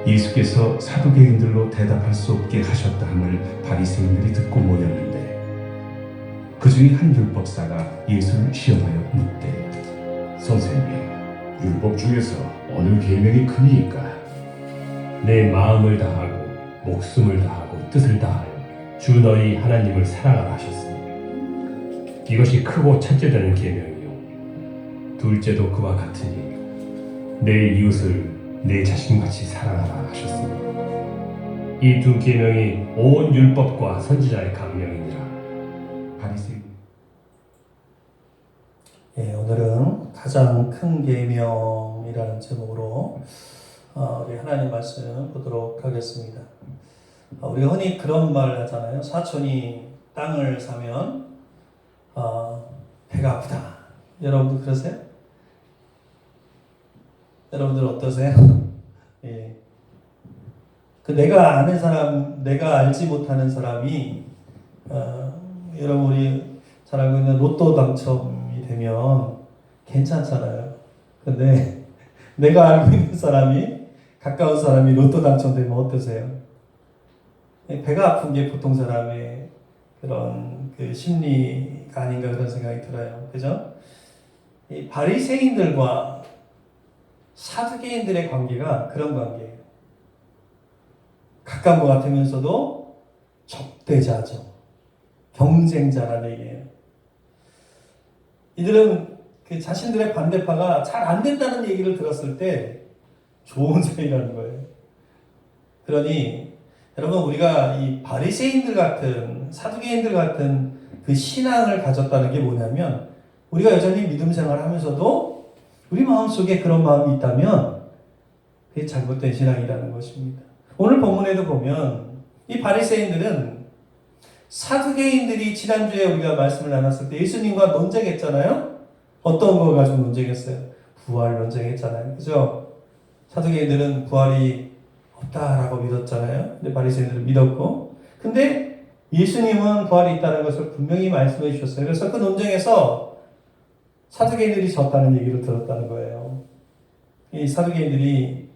예수께서 사두개인들로 대답할 수 없게 하셨다 함을 바리새인들이 듣고 모였는데 그 중에 한 율법사가 예수를 시험하여 묻되 선생님, 율법 중에서 어느 계명이 크니이까? 내 마음을 다하고 목숨을 다하고 뜻을 다하여 주 너희 하나님을 사랑하라 하셨으니 이것이 크고 첫째 되는 계명이요 둘째도 그와 같으니 내 이웃을 내 자신같이 사랑하라 하셨으니 이 두 계명이 온 율법과 선지자의 강령이니라. 바리새인 오늘은 가장 큰 계명이라는 제목으로 우리 하나님 말씀 보도록 하겠습니다. 우리가 흔히 그런 말 하잖아요. 사촌이 땅을 사면 배가 아프다. 여러분들 그러세요? 여러분들 어떠세요? 예. 그 내가 아는 사람, 내가 알지 못하는 사람이 여러분 우리 잘 알고 있는 로또 당첨이 되면 괜찮잖아요. 근데 내가 알고 있는 사람이, 가까운 사람이 로또 당첨되면 어떠세요? 배가 아픈 게 보통 사람의 그런 그 심리가 아닌가 그런 생각이 들어요. 그죠? 이 바리새인들과 사두개인들의 관계가 그런 관계예요. 가까운 것 같으면서도 적대자죠. 경쟁자라는 얘기예요. 이들은 그 자신들의 반대파가 잘 안 된다는 얘기를 들었을 때 좋은 소리라는 거예요. 그러니 여러분 우리가 이 바리새인들 같은 사두개인들 같은 그 신앙을 가졌다는 게 뭐냐면 우리가 여전히 믿음 생활을 하면서도 우리 마음속에 그런 마음이 있다면 그게 잘못된 신앙이라는 것입니다. 오늘 본문에도 보면 이 바리새인들은 사두개인들이 지난주에 우리가 말씀을 나눴을 때 예수님과 논쟁했잖아요. 어떤 거 가지고 논쟁했어요? 부활 논쟁했잖아요. 그죠? 사두개인들은 부활이 없다라고 믿었잖아요. 근데 바리새인들은 믿었고. 근데 예수님은 부활이 있다는 것을 분명히 말씀해 주셨어요. 그래서 그 논쟁에서 사두개인들이 졌다는 얘기를 들었다는 거예요. 이 사두개인들이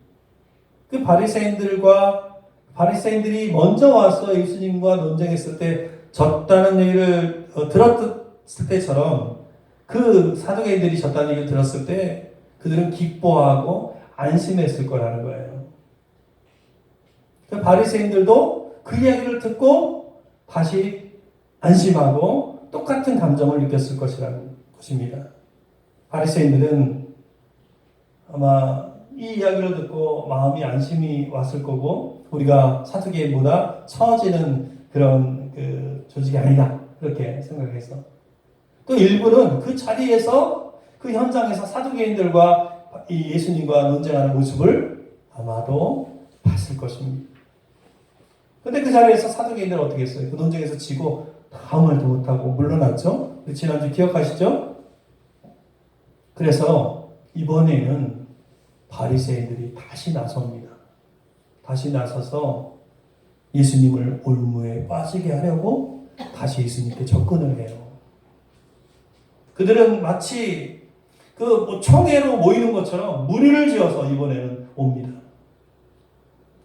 그 바리새인들이 먼저 와서 예수님과 논쟁했을 때 졌다는 얘기를 들었을 때처럼 그 사두개인들이 졌다는 얘기를 들었을 때 그들은 기뻐하고 안심했을 거라는 거예요. 그 바리새인들도 그 이야기를 듣고 다시 안심하고 똑같은 감정을 느꼈을 것이라는 것입니다. 바리새인들은 아마 이 이야기를 듣고 마음이 안심이 왔을 거고 우리가 사두개인보다 처지는 그런 그 조직이 아니다 그렇게 생각해서 또 일부는 그 자리에서 그 현장에서 사두개인들과 이 예수님과 논쟁하는 모습을 아마도 봤을 것입니다. 근데 그 자리에서 사두개인들은 어떻게 했어요? 그 논쟁에서 지고 아무 말도 못하고 물러났죠? 지난주 기억하시죠? 그래서 이번에는 바리새인들이 다시 나섭니다. 다시 나서서 예수님을 올무에 빠지게 하려고 다시 예수님께 접근을 해요. 그들은 마치 그 총회로 모이는 것처럼 무리를 지어서 이번에는 옵니다.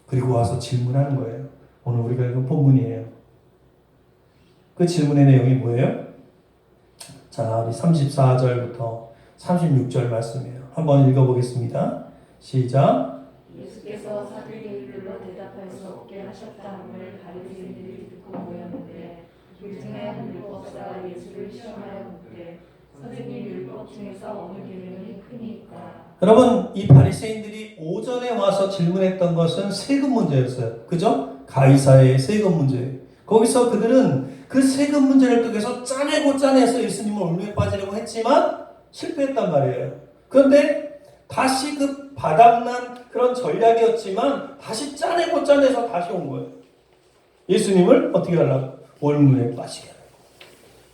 그리고 와서 질문하는 거예요. 오늘 우리가 읽은 본문이에요. 그 질문의 내용이 뭐예요? 자, 우리 34절부터 36절 말씀이에요. 한번 읽어보겠습니다. 시작. 예수께서 사두개인들로 대답할 수 없게 하셨다함을 바리새인들이 듣고 모였는데 그 중에 한 율법사가 예수를 시험하여 묻되 선생님 율법 중에서 어느 계명이 크니까? 여러분 이 바리새인들이 오전에 와서 질문했던 것은 세금 문제였어요. 그죠? 가이사의 세금 문제. 거기서 그들은 그 세금 문제를 통해서 짜내서 예수님을 올무에 빠지려고 했지만 실패했단 말이에요. 그런데 다시 그 바닥난 그런 전략이었지만 다시 짜내서 다시 온 거예요. 예수님을 어떻게 하려고? 올무에 빠지게 하려고.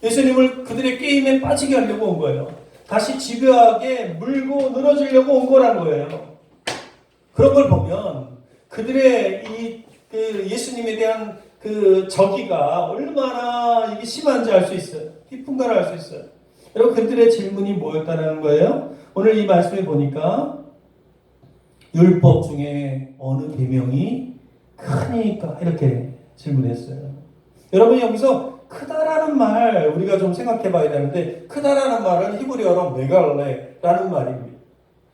예수님을 그들의 게임에 빠지게 하려고 온 거예요. 다시 집요하게 물고 늘어지려고 온 거라는 거예요. 그런 걸 보면 그들의 그 예수님에 대한 그 저기가 얼마나 이게 심한지 알 수 있어요. 깊은 걸 알 수 있어요. 여러분 그들의 질문이 뭐였다는 거예요? 오늘 이 말씀에 보니까 율법 중에 어느 계명이 크니까 이렇게 질문했어요. 여러분 여기서 크다라는 말 우리가 좀 생각해 봐야 되는데 크다라는 말은 히브리어로 메갈레라는 말입니다.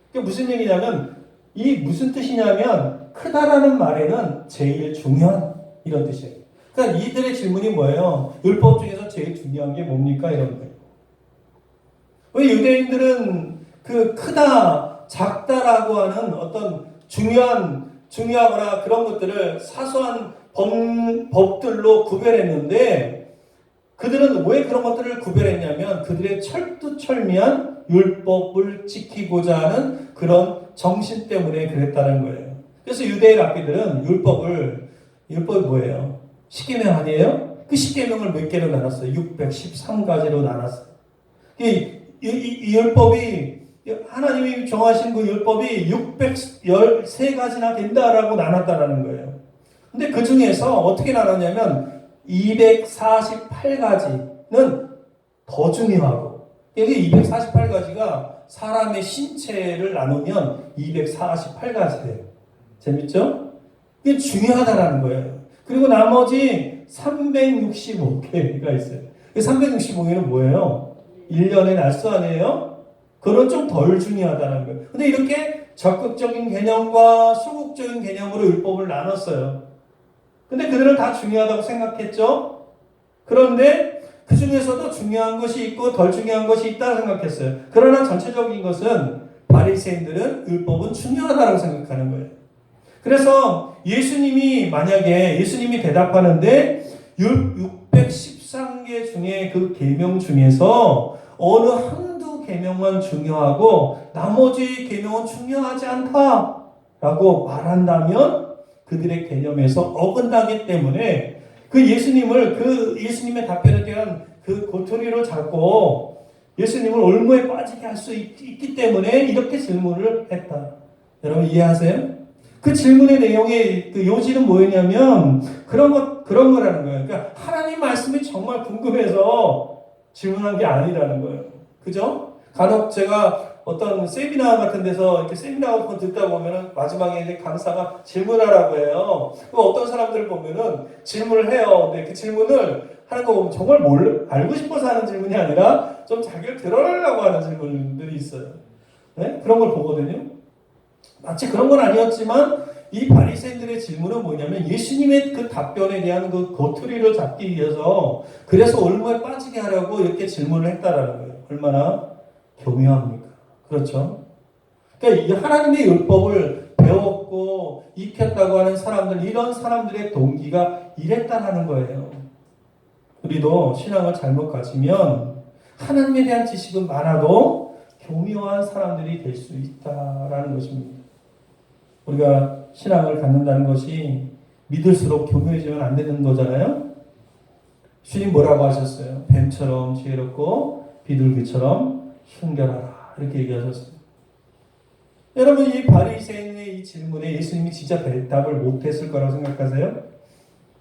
그게 무슨 얘기냐면 이 무슨 뜻이냐면 크다라는 말에는 제일 중요한 이런 뜻이에요. 그러니까 이들의 질문이 뭐예요? 율법 중에서 제일 중요한 게 뭡니까? 이런 거예요. 왜 유대인들은 그 크다, 작다라고 하는 어떤 중요하거나 그런 것들을 사소한 법들로 구별했는데 그들은 왜 그런 것들을 구별했냐면 그들의 철두철미한 율법을 지키고자 하는 그런 정신 때문에 그랬다는 거예요. 그래서 유대인 랍비들은 율법이 뭐예요? 십계명 아니에요? 그 십계명을 몇 개로 나눴어요? 613가지로 나눴어요. 이 율법이 하나님이 정하신 그 율법이 613가지나 된다라고 나눴다라는 거예요. 근데 그 중에서 어떻게 나눴냐면 248가지는 더 중요하고 여기 248가지가 사람의 신체를 나누면 248가지예요. 재밌죠? 이게 중요하다라는 거예요. 그리고 나머지 365개가 있어요. 365개는 뭐예요? 1년의 날수 아니에요? 그건 좀 덜 중요하다는 거예요. 근데 이렇게 적극적인 개념과 소극적인 개념으로 율법을 나눴어요. 근데 그들은 다 중요하다고 생각했죠? 그런데 그 중에서도 중요한 것이 있고 덜 중요한 것이 있다고 생각했어요. 그러나 전체적인 것은 바리새인들은 율법은 중요하다고 생각하는 거예요. 그래서 만약에 예수님이 대답하는데 613개 중에 그 계명 중에서 어느 한두 계명만 중요하고 나머지 계명은 중요하지 않다라고 말한다면 그들의 개념에서 어긋나기 때문에 예수님의 답변에 대한 그 고토리로 잡고 예수님을 올무에 빠지게 할 수 있기 때문에 이렇게 질문을 했다. 여러분 이해하세요? 그 질문의 내용의 그 요지는 뭐였냐면 그런 거라는 거예요. 그러니까 하나님 말씀이 정말 궁금해서 질문한 게 아니라는 거예요. 그죠? 간혹 제가 어떤 세미나 같은 데서 이렇게 세미나 같은 거 듣다 보면은 마지막에 이제 강사가 질문하라고 해요. 그럼 어떤 사람들 보면은 질문을 해요. 근데 그 질문을 하는 거 보면 정말 알고 싶어서 하는 질문이 아니라 좀 자기를 드러내려고 하는 질문들이 있어요. 네? 그런 걸 보거든요. 마치 그런 건 아니었지만 이 바리새인들의 질문은 뭐냐면 예수님의 그 답변에 대한 그 고투리를 잡기 위해서 그래서 올무에 빠지게 하려고 이렇게 질문을 했다라는 거예요. 얼마나 교묘합니까? 그렇죠? 그러니까 이 하나님의 율법을 배웠고 익혔다고 하는 사람들, 이런 사람들의 동기가 이랬다라는 거예요. 우리도 신앙을 잘못 가지면 하나님에 대한 지식은 많아도 교묘한 사람들이 될 수 있다라는 것입니다. 우리가 신앙을 갖는다는 것이 믿을수록 교묘해지면 안 되는 거잖아요. 주님 뭐라고 하셨어요? 뱀처럼 지혜롭고 비둘기처럼 순결하라 이렇게 얘기하셨어요. 여러분 이 바리새인의 이 질문에 예수님이 진짜 대답을 못했을 거라고 생각하세요?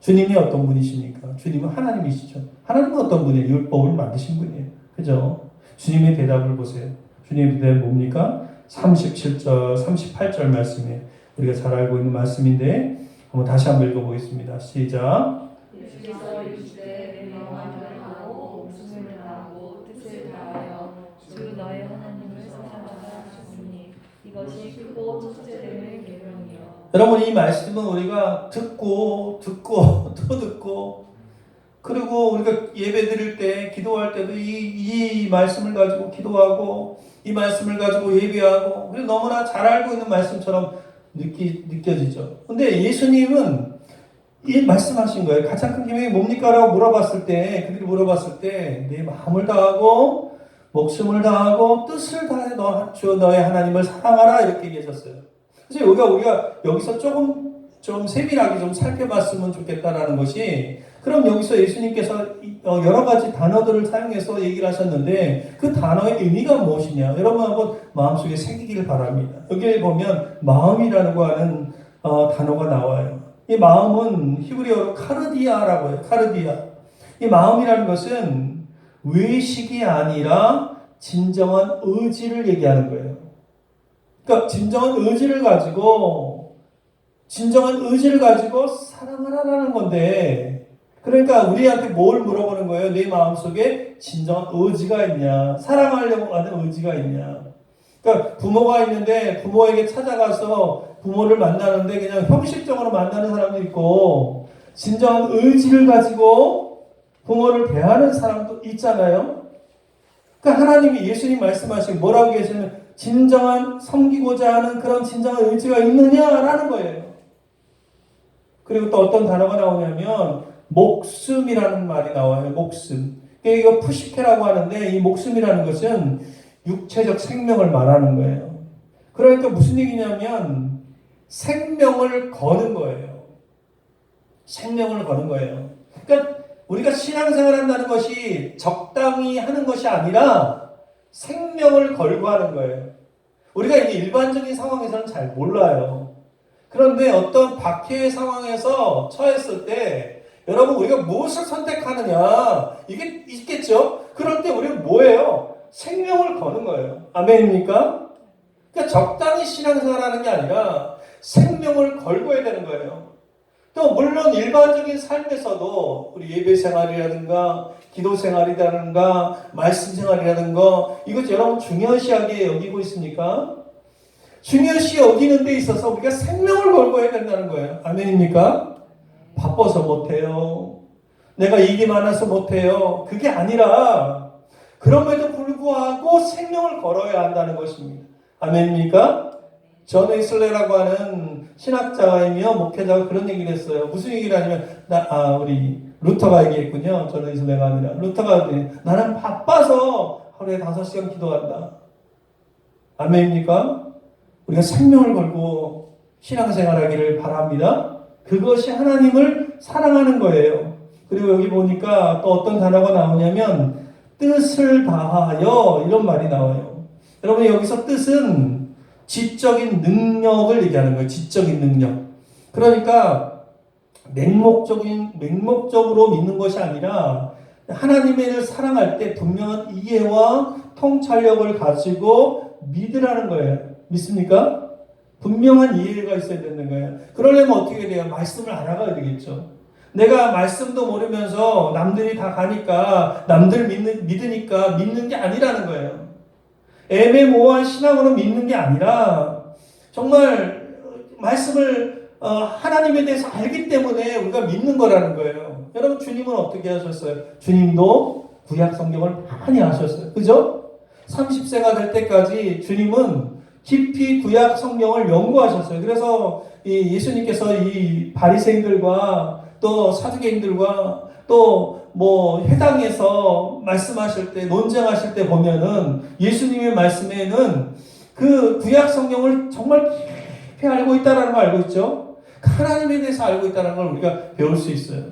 주님이 어떤 분이십니까? 주님은 하나님이시죠. 하나님은 어떤 분이에요? 율법을 만드신 분이에요. 그죠? 주님의 대답을 보세요. 주님의 대답이 뭡니까? 37절, 38절 말씀이에요. 우리가 잘 알고 있는 말씀인데 한번 다시 한번 읽어보겠습니다. 시작. 예수께서 이르시되 명하면 하고 목숨을 다하고 뜻을 다하여 주 너의 하나님을 사랑하라 하셨으니 이것이 크고 첫째됨의 계명이요. 여러분 이 말씀은 우리가 듣고 또 듣고 그리고 우리가 예배 드릴 때 기도할 때도 이 말씀을 가지고 기도하고 이 말씀을 가지고 예배하고 그리고 너무나 잘 알고 있는 말씀처럼 느껴지죠. 근데 예수님은 이 말씀하신 거예요. 가장 큰 계명이 뭡니까? 라고 그들이 물어봤을 때 내 마음을 다하고 목숨을 다하고 뜻을 다해 주 너의 하나님을 사랑하라 이렇게 얘기하셨어요. 그래서 우리가 여기서 좀 세밀하게 좀 살펴봤으면 좋겠다라는 것이 그럼 여기서 예수님께서 여러 가지 단어들을 사용해서 얘기를 하셨는데 그 단어의 의미가 무엇이냐 여러분 한번 마음속에 새기기를 바랍니다. 여기에 보면 마음이라고 하는 단어가 나와요. 이 마음은 히브리어로 카르디아라고 해요. 카르디아. 이 마음이라는 것은 외식이 아니라 진정한 의지를 얘기하는 거예요. 그러니까 진정한 의지를 가지고 사랑하라는 건데, 그러니까 우리한테 뭘 물어보는 거예요? 내 마음속에 진정한 의지가 있냐? 사랑하려고 하는 의지가 있냐? 그러니까 부모가 있는데 부모에게 찾아가서 부모를 만나는데 그냥 형식적으로 만나는 사람도 있고, 진정한 의지를 가지고 부모를 대하는 사람도 있잖아요. 그러니까 하나님이, 예수님 말씀하신 뭐라고 계시냐면 진정한 섬기고자 하는 그런 진정한 의지가 있느냐라는 거예요. 그리고 또 어떤 단어가 나오냐면 목숨이라는 말이 나와요. 목숨. 이거 푸시케라고 하는데, 이 목숨이라는 것은 육체적 생명을 말하는 거예요. 그러니까 무슨 얘기냐면 생명을 거는 거예요. 생명을 거는 거예요. 그러니까 우리가 신앙생활 한다는 것이 적당히 하는 것이 아니라 생명을 걸고 하는 거예요. 우리가 이게 일반적인 상황에서는 잘 몰라요. 그런데 어떤 박해의 상황에서 처했을 때 여러분, 우리가 무엇을 선택하느냐 이게 있겠죠. 그럴 때 우리는 뭐예요? 생명을 거는 거예요. 아멘입니까? 그러니까 적당히 신앙생활하는 게 아니라 생명을 걸고 해야 되는 거예요. 또 물론 일반적인 삶에서도 우리 예배 생활이라든가 기도 생활이라든가 말씀 생활이라든가 이것 여러분 중요시하게 여기고 있습니까? 중요시 여기는 데 있어서 우리가 생명을 걸고 해야 된다는 거예요. 아멘입니까? 바빠서 못해요. 내가 일이 많아서 못해요. 그게 아니라 그럼에도 불구하고 생명을 걸어야 한다는 것입니다. 아멘입니까? 존 웨슬레라고 하는 신학자이며 목회자가 그런 얘기를 했어요. 무슨 얘기를 하냐면, 우리 루터가 얘기했군요. 존 웨슬레가 아니라. 루터가 나는 바빠서 하루에 5시간 기도한다. 아멘입니까? 우리가 생명을 걸고 신앙생활하기를 바랍니다. 그것이 하나님을 사랑하는 거예요. 그리고 여기 보니까 또 어떤 단어가 나오냐면 뜻을 다하여 이런 말이 나와요. 여러분, 여기서 뜻은 지적인 능력을 얘기하는 거예요. 지적인 능력. 그러니까 맹목적으로 믿는 것이 아니라 하나님을 사랑할 때 분명한 이해와 통찰력을 가지고 믿으라는 거예요. 믿습니까? 분명한 이해가 있어야 되는 거예요. 그러려면 어떻게 돼요? 말씀을 알아가야 되겠죠. 내가 말씀도 모르면서 남들이 다 가니까 남들 믿으니까 믿는 게 아니라는 거예요. 애매모호한 신앙으로 믿는 게 아니라 정말 말씀을 하나님에 대해서 알기 때문에 우리가 믿는 거라는 거예요. 여러분, 주님은 어떻게 하셨어요? 주님도 구약 성경을 많이 하셨어요. 그죠? 30세가 될 때까지 주님은 깊이 구약 성경을 연구하셨어요. 그래서 예수님께서 이 바리새인들과 또 사두개인들과 또 회당에서 말씀하실 때, 논쟁하실 때 보면은 예수님의 말씀에는 그 구약 성경을 정말 깊이 알고 있다는 걸 알고 있죠. 하나님에 대해서 알고 있다는 걸 우리가 배울 수 있어요.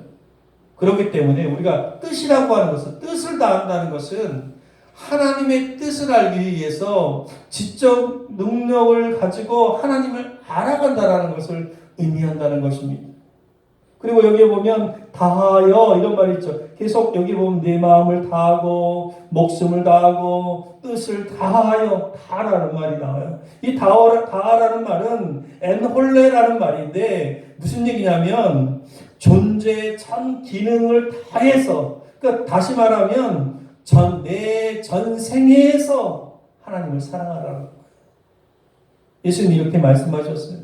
그렇기 때문에 우리가 뜻이라고 하는 것은, 뜻을 다한다는 것은 하나님의 뜻을 알기 위해서 지적 능력을 가지고 하나님을 알아간다는 것을 의미한다는 것입니다. 그리고 여기에 보면 다하여 이런 말이 있죠. 계속 여기 보면 내 마음을 다하고 목숨을 다하고 뜻을 다하여, 다라는 말이 나와요. 이 다하라는 말은 엔홀레라는 말인데 무슨 얘기냐면 존재의 전 기능을 다해서, 그러니까 다시 말하면 내 전생에서 하나님을 사랑하라는 거예요. 예수님 이렇게 말씀하셨어요.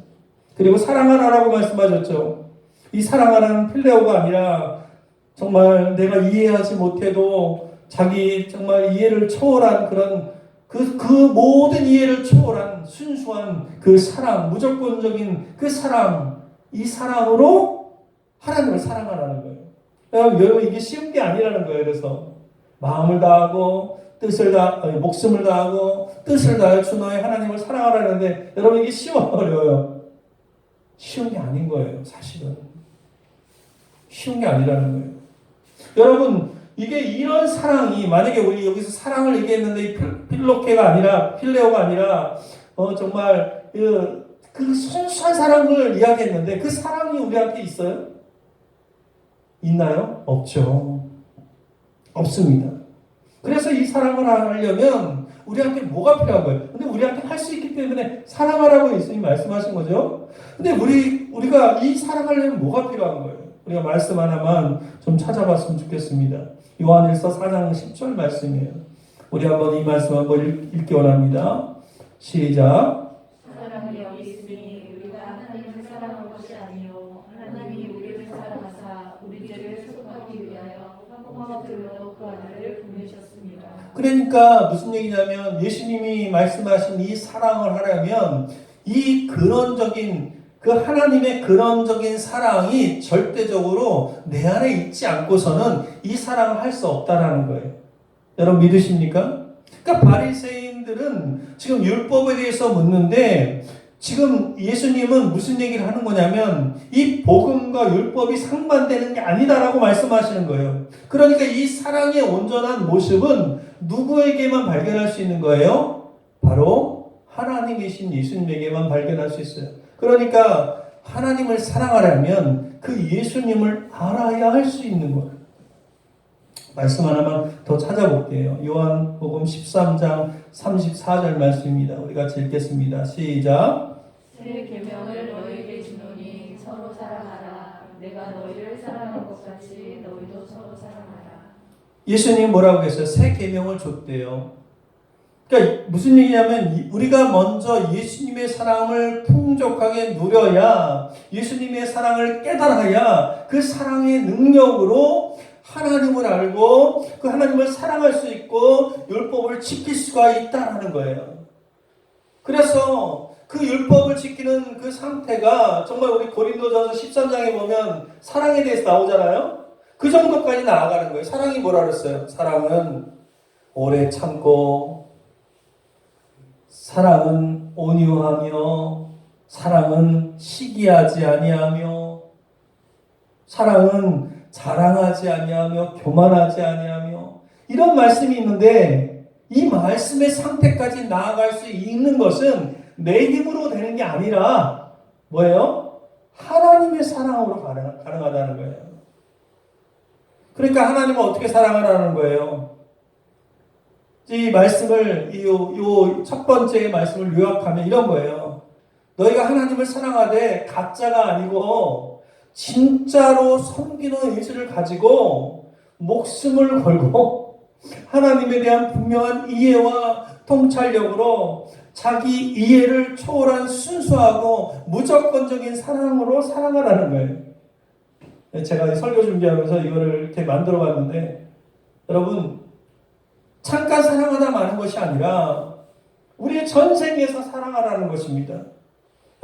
그리고 사랑하라고 말씀하셨죠. 이 사랑하라는 필레오가 아니라 정말 내가 이해하지 못해도 자기 정말 이해를 초월한 그런 그 모든 이해를 초월한 순수한 그 사랑, 무조건적인 그 사랑, 이 사랑으로 하나님을 사랑하라는 거예요. 여러분, 이게 쉬운 게 아니라는 거예요. 그래서 마음을 다하고 목숨을 다하고 뜻을 다하여 주 너의 하나님을 사랑하라는데 여러분, 이게 쉬워 어려워요? 쉬운 게 아닌 거예요. 사실은 쉬운 게 아니라는 거예요. 여러분, 이게 이런 사랑이, 만약에 우리 여기서 사랑을 얘기했는데 이 필레오가 아니라 정말 그 순수한 사랑을 이야기했는데 그 사랑이 우리한테 있어요? 있나요? 없죠. 없습니다. 그래서 이 사랑을 하려면 우리한테 뭐가 필요한 거예요? 근데 우리한테 할 수 있기 때문에 사랑하라고 예수님 말씀하신 거죠. 근데 우리가 이 사랑하려면 뭐가 필요한 거예요? 우리가 말씀 하나만 좀 찾아봤으면 좋겠습니다. 요한일서 4장 10절 말씀이에요. 우리 한번 이 말씀 한번 읽기 원합니다. 시작. 사랑은 여기 있으니 우리가 하나님을 사랑한 것이 아니요 하나님이 우리를 사랑하사 우리 죄를 속하기 위하여 화목들로 그 아들을 보내셨습니다. 그러니까 무슨 얘기냐면 예수님이 말씀하신 이 사랑을 하려면 이 근원적인 그 하나님의 근원적인 사랑이 절대적으로 내 안에 있지 않고서는 이 사랑을 할 수 없다라는 거예요. 여러분 믿으십니까? 그러니까 바리새인들은 지금 율법에 대해서 묻는데 지금 예수님은 무슨 얘기를 하는 거냐면 이 복음과 율법이 상반되는 게 아니다라고 말씀하시는 거예요. 그러니까 이 사랑의 온전한 모습은 누구에게만 발견할 수 있는 거예요? 바로 하나님이신 예수님에게만 발견할 수 있어요. 그러니까 하나님을 사랑하려면 그 예수님을 알아야 할 수 있는 거예요. 말씀 하나만 더 찾아볼게요. 요한복음 13장 34절 말씀입니다. 우리 같이 읽겠습니다. 시작. 새 계명을 너희에게 주노니 서로 사랑하라. 내가 너희를 사랑한 것 같이 너희도 서로 사랑하라. 예수님이 뭐라고 했어요? 새 계명을 줬대요. 그러니까 무슨 얘기냐면 우리가 먼저 예수님의 사랑을 풍족하게 누려야 예수님의 사랑을 깨달아야 그 사랑의 능력으로 하나님을 알고 그 하나님을 사랑할 수 있고 율법을 지킬 수가 있다는 거예요. 그래서 그 율법을 지키는 그 상태가 정말 우리 고린도전서 13장에 보면 사랑에 대해서 나오잖아요. 그 정도까지 나아가는 거예요. 사랑이 뭐라 그랬어요? 사랑은 오래 참고, 사랑은 온유하며, 사랑은 시기하지 아니하며, 사랑은 자랑하지 아니하며, 교만하지 아니하며, 이런 말씀이 있는데 이 말씀의 상태까지 나아갈 수 있는 것은 내 힘으로 되는 게 아니라 뭐예요? 하나님의 사랑으로 가능하다는 거예요. 그러니까 하나님은 어떻게 사랑하라는 거예요? 이 말씀을 요 첫 번째 말씀을 요약하면 이런 거예요. 너희가 하나님을 사랑하되 가짜가 아니고 진짜로 섬기는 의지를 가지고 목숨을 걸고 하나님에 대한 분명한 이해와 통찰력으로 자기 이해를 초월한 순수하고 무조건적인 사랑으로 사랑하라는 거예요. 제가 설교 준비하면서 이거를 이렇게 만들어 봤는데 여러분 잠깐 사랑하다 마는 것이 아니라 우리의 전생에서 사랑하라는 것입니다.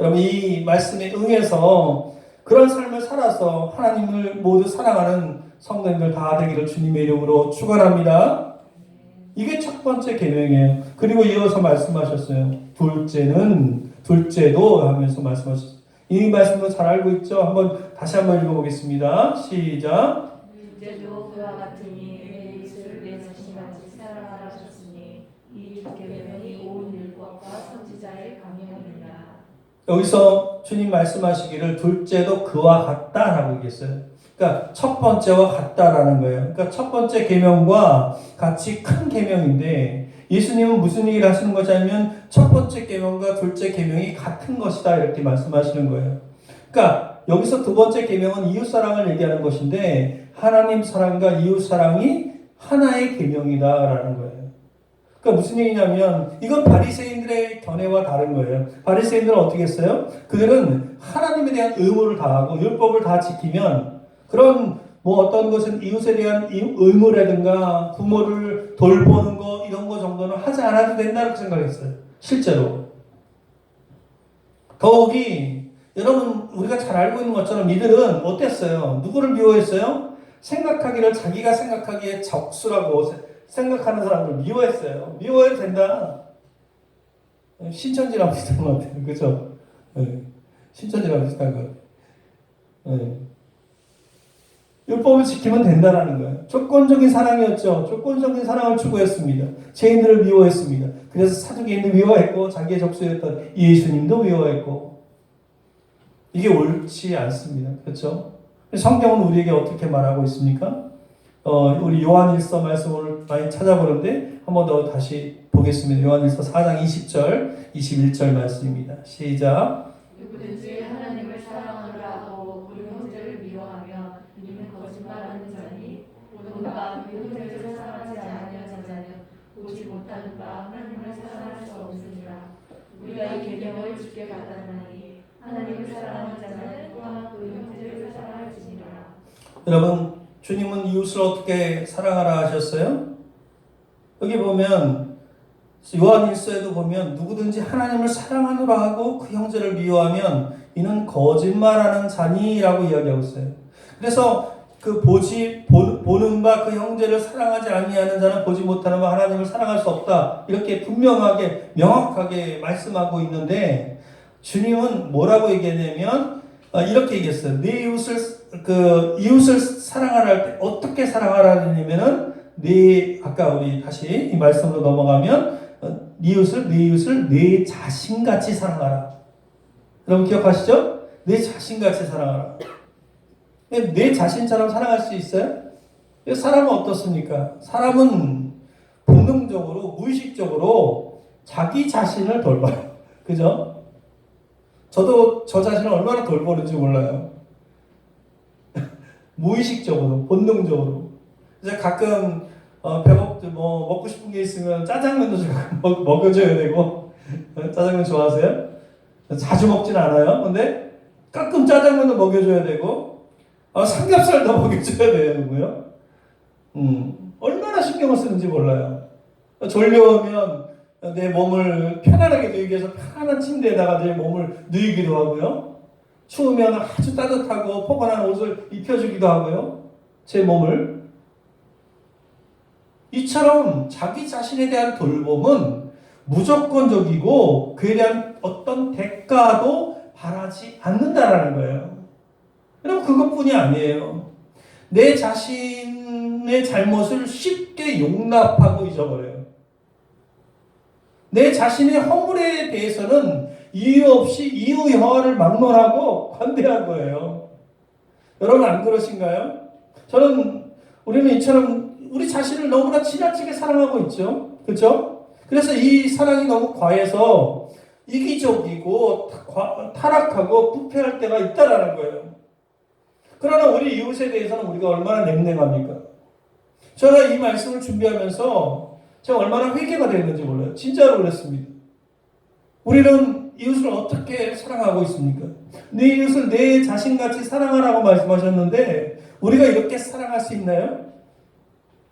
여러분 이 말씀에 응해서 그런 삶을 살아서 하나님을 모두 사랑하는 성도님들 다 되기를 주님의 이름으로 축원합니다. 이게 첫 번째 계명이에요. 그리고 이어서 말씀하셨어요. 둘째도 하면서 말씀하셨어요. 이 말씀도 잘 알고 있죠? 다시 한번 읽어보겠습니다. 시작. 둘째도 그와 같으니 내 이웃을 내 자신같이 사랑하라 하셨으니 이 계명이 온 율법과 선지자의 강령이니라. 여기서 주님 말씀하시기를 둘째도 그와 같다라고 얘기했어요. 그러니까 첫 번째와 같다라는 거예요. 그러니까 첫 번째 계명과 같이 큰 계명인데 예수님은 무슨 얘기를 하시는 거냐면 첫 번째 계명과 둘째 계명이 같은 것이다 이렇게 말씀하시는 거예요. 그러니까 여기서 두 번째 계명은 이웃 사랑을 얘기하는 것인데 하나님 사랑과 이웃 사랑이 하나의 계명이다라는 거예요. 그러니까 무슨 얘기냐면 이건 바리새인들의 견해와 다른 거예요. 바리새인들은 어떻게 했어요? 그들은 하나님에 대한 의무를 다하고 율법을 다 지키면 그런 어떤 것은 이웃에 대한 의무라든가 부모를 돌보는 거 이런 거 정도는 하지 않아도 된다고 생각했어요. 실제로. 더욱이 여러분 우리가 잘 알고 있는 것처럼 이들은 어땠어요? 누구를 미워했어요? 자기가 생각하기에 적수라고 생각하는 사람들 미워했어요. 미워해도 된다. 신천지랑 비슷한 것 같아요. 그죠? 네. 신천지랑 비슷한 것 같아요. 네. 율법을 지키면 된다라는 거예요. 조건적인 사랑이었죠. 조건적인 사랑을 추구했습니다. 죄인들을 미워했습니다. 그래서 사두개인도 미워했고 자기의 적수였던 예수님도 미워했고 이게 옳지 않습니다. 그렇죠? 성경은 우리에게 어떻게 말하고 있습니까? 우리 요한일서 말씀을 말씀을 많이 찾아보는데 한 번 더 다시 보겠습니다. 요한일서 4장 20절, 21절 말씀입니다. 시작. 누구든지 하나님을 사랑하노라 하고 그 형제를 미워하면 이는 거짓말하는 자니 누가 그 형제를 사랑하지 아니하는 자는 보지 못하는 바 하나님을 사랑할 수 없느니라. 우리가 이 계명을 주께 받았나니 하나님을 사랑하는 자는 또한 그 형제를 사랑할지니라. 여러분, 주님은 이웃을 어떻게 사랑하라 하셨어요? 여기 보면 요한일서에도 보면 누구든지 하나님을 사랑하노라 하고 그 형제를 미워하면 이는 거짓말하는 자니라고 이야기하고 있어요. 그래서 그 보는 바 그 형제를 사랑하지 아니하는 자는 보지 못하는 바 하나님을 사랑할 수 없다. 이렇게 분명하게 명확하게 말씀하고 있는데 주님은 뭐라고 얘기했냐면 이렇게 얘기했어요. 네 이웃을 사랑하라 할 때 어떻게 사랑하라 하냐면은 아까 우리 다시 이 말씀으로 넘어가면 네 이웃을 내 자신같이 사랑하라. 여러분 기억하시죠? 내 자신같이 사랑하라. 내 자신처럼 사랑할 수 있어요? 사람은 어떻습니까? 사람은 본능적으로 무의식적으로 자기 자신을 돌봐요. 그죠? 저도 저 자신을 얼마나 돌보는지 몰라요. 무의식적으로, 본능적으로. 그래서 가끔 먹고 싶은 게 있으면 짜장면도 먹여줘야 되고. 짜장면 좋아하세요? 자주 먹진 않아요. 근데 가끔 짜장면도 먹여줘야 되고 삼겹살도 먹여줘야 되고요. 얼마나 신경을 쓰는지 몰라요. 졸려오면 내 몸을 편안하게 누이기 위해서 편안한 침대에다가 내 몸을 누이기도 하고요. 추우면 아주 따뜻하고 포근한 옷을 입혀주기도 하고요. 제 몸을. 이처럼 자기 자신에 대한 돌봄은 무조건적이고 그에 대한 어떤 대가도 바라지 않는다라는 거예요. 여러분 그것뿐이 아니에요. 내 자신의 잘못을 쉽게 용납하고 잊어버려요. 내 자신의 허물에 대해서는 이유 없이 이유 여하를 막론하고 관대한 거예요. 여러분 안 그러신가요? 우리는 이처럼 우리 자신을 너무나 지나치게 사랑하고 있죠. 그렇죠? 그래서 이 사랑이 너무 과해서 이기적이고 타락하고 부패할 때가 있다라는 거예요. 그러나 우리 이웃에 대해서는 우리가 얼마나 냉랭합니까? 제가 이 말씀을 준비하면서 제가 얼마나 회개가 되었는지 몰라요. 진짜로 그랬습니다. 우리는 이웃을 어떻게 사랑하고 있습니까? 내 이웃을 내 자신같이 사랑하라고 말씀하셨는데 우리가 이렇게 사랑할 수 있나요?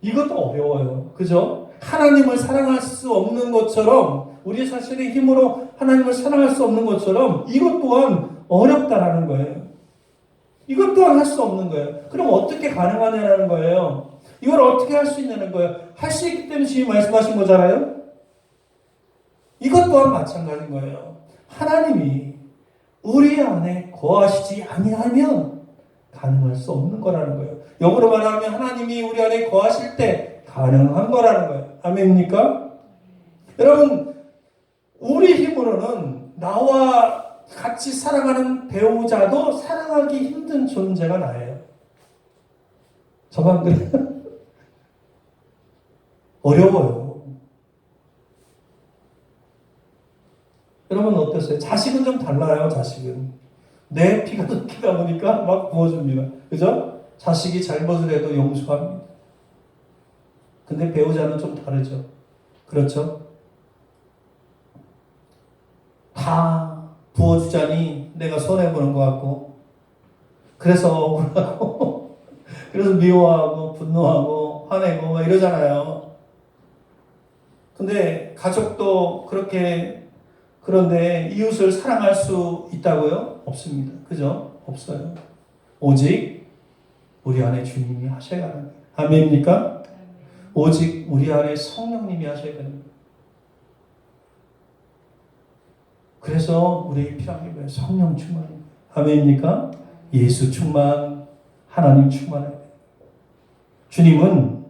이것도 어려워요. 그죠? 하나님을 사랑할 수 없는 것처럼 우리 자신의 힘으로 하나님을 사랑할 수 없는 것처럼 이것 또한 어렵다라는 거예요. 이것 또한 할 수 없는 거예요. 그럼 어떻게 가능하냐는 거예요. 이걸 어떻게 할 수 있냐는 거예요. 할 수 있기 때문에 지금 말씀하신 거잖아요. 이것 또한 마찬가지인 거예요. 하나님이 우리 안에 거하시지 아니하면 가능할 수 없는 거라는 거예요. 역으로 말하면 하나님이 우리 안에 거하실 때 가능한 거라는 거예요. 아멘입니까? 여러분 우리 힘으로는 나와 같이 사랑하는 배우자도 사랑하기 힘든 존재가 나예요. 저만 그래요? 어려워요. 여러분 어땠어요? 자식은 좀 달라요. 자식은 내 피가 섞이다 보니까 막 부어줍니다. 그죠? 자식이 잘못을 해도 용서합니다. 근데 배우자는 좀 다르죠. 그렇죠? 다 부어주자니 내가 손해보는 것 같고 그래서 억울하고 그래서 미워하고 분노하고 화내고 막 이러잖아요. 근데 가족도 그런데 이웃을 사랑할 수 있다고요? 없습니다. 그죠? 없어요. 오직 우리 안에 주님이 하셔야 하는 거예요. 아멘입니까? 오직 우리 안에 성령님이 하셔야 되는 거예요. 그래서 우리 필요한 게 뭐예요? 성령 충만입니다. 아멘입니까? 예수 충만, 하나님 충만해야 돼요. 주님은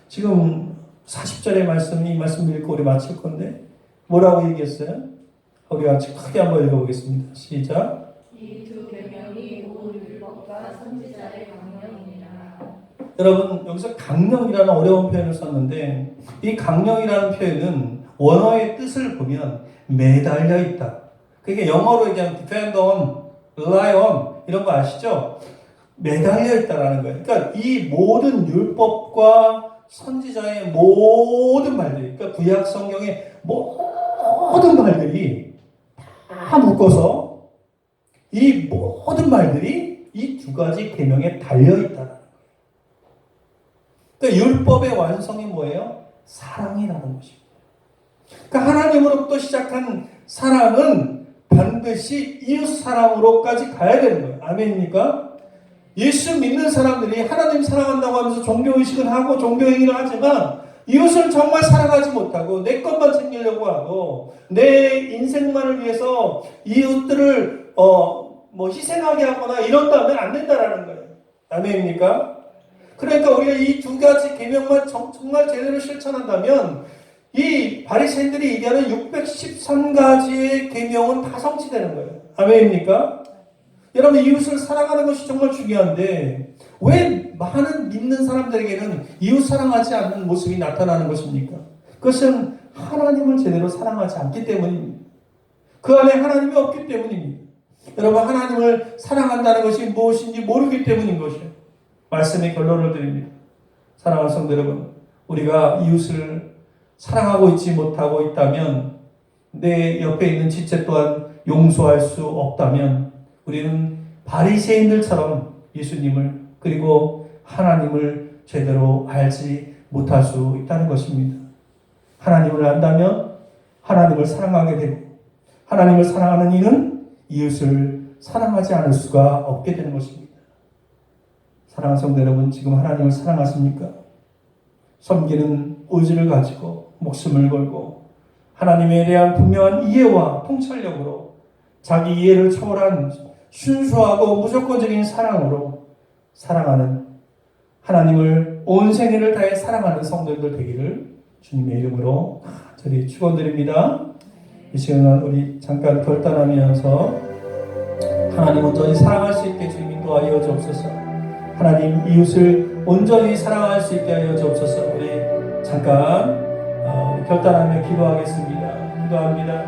지금 40절의 이 말씀 읽고 우리 마칠 건데 뭐라고 얘기했어요? 우리 같이 크게 한번 읽어보겠습니다. 시작. 이 두 계명이 온 율법과 선지자의 명령이니라. 여러분 여기서 강령이라는 어려운 표현을 썼는데 이 강령이라는 표현은 원어의 뜻을 보면 매달려 있다. 그게 영어로 얘기하면 depend on, rely on 이런 거 아시죠? 매달려 있다라는 거예요. 그러니까 이 모든 율법과 선지자의 모든 말들이, 그러니까 구약 성경의 모든 말들이 다 묶어서 이 모든 말들이 이 두 가지 계명에 달려 있다. 그러니까 율법의 완성이 뭐예요? 사랑이라는 것입니다. 그러니까 하나님으로부터 시작한 사랑은 반드시 이웃 사랑으로까지 가야 되는 거예요. 아멘입니까? 예수 믿는 사람들이 하나님 사랑한다고 하면서 종교의식을 하고 종교행위를 하지만 이웃을 정말 사랑하지 못하고 내 것만 챙기려고 하고 내 인생만을 위해서 이웃들을 희생하게 하거나 이런다면 안 된다라는 거예요. 아멘입니까? 그러니까 우리가 이 두 가지 계명만 정말 제대로 실천한다면 이 바리새인들이 얘기하는 613가지의 계명은 다 성취되는 거예요. 아멘입니까? 여러분 이웃을 사랑하는 것이 정말 중요한데 왜 많은 믿는 사람들에게는 이웃 사랑하지 않는 모습이 나타나는 것입니까? 그것은 하나님을 제대로 사랑하지 않기 때문입니다. 그 안에 하나님이 없기 때문입니다. 여러분 하나님을 사랑한다는 것이 무엇인지 모르기 때문인 것이에요. 말씀의 결론을 드립니다. 사랑하는 성도 여러분, 우리가 이웃을 사랑하고 있지 못하고 있다면 내 옆에 있는 지체 또한 용서할 수 없다면 우리는 바리새인들처럼 예수님을 그리고 하나님을 제대로 알지 못할 수 있다는 것입니다. 하나님을 안다면 하나님을 사랑하게 되고 하나님을 사랑하는 이는 이웃을 사랑하지 않을 수가 없게 되는 것입니다. 사랑하는 성도 여러분, 지금 하나님을 사랑하십니까? 섬기는 의지를 가지고 목숨을 걸고 하나님에 대한 분명한 이해와 통찰력으로 자기 이해를 초월한 순수하고 무조건적인 사랑으로 사랑하는 하나님을 온 생애를 다해 사랑하는 성도들 되기를 주님의 이름으로 간절히 축원드립니다. 이 시간 우리 잠깐 결단하면서 하나님 온전히 사랑할 수 있게 주님 인도하여 주옵소서. 하나님 이웃을 온전히 사랑할 수 있게 하여 주옵소서. 우리 잠깐 결단하며 기도하겠습니다. 기도합니다.